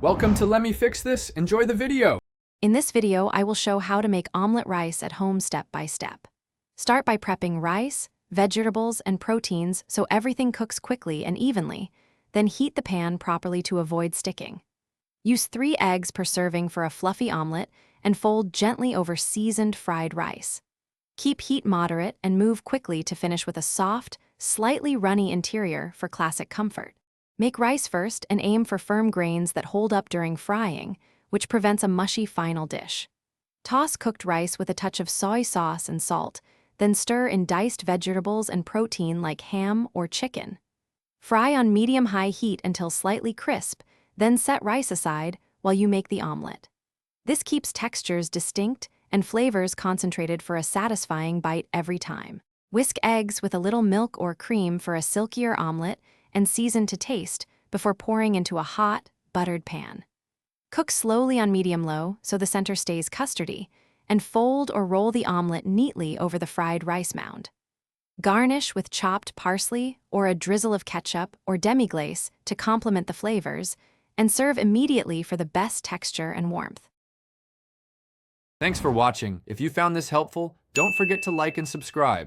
Welcome to Let Me Fix This. Enjoy the video. In this video, I will show how to make omelet rice at home step by step. Start by prepping rice, vegetables, and proteins so everything cooks quickly and evenly. Then heat the pan properly to avoid sticking. Use 3 eggs per serving for a fluffy omelet and fold gently over seasoned fried rice. Keep heat moderate and move quickly to finish with a soft, slightly runny interior for classic comfort. Make rice first and aim for firm grains that hold up during frying, which prevents a mushy final dish. Toss cooked rice with a touch of soy sauce and salt, then stir in diced vegetables and protein like ham or chicken. Fry on medium-high heat until slightly crisp, then set rice aside while you make the omelet. This keeps textures distinct and flavors concentrated for a satisfying bite every time. Whisk eggs with a little milk or cream for a silkier omelet and season to taste before pouring into a hot, buttered pan. Cook slowly on medium-low so the center stays custardy, and fold or roll the omelet neatly over the fried rice mound. Garnish with chopped parsley or a drizzle of ketchup or demi-glace to complement the flavors, and serve immediately for the best texture and warmth. Thanks for watching. If you found this helpful, don't forget to like and subscribe.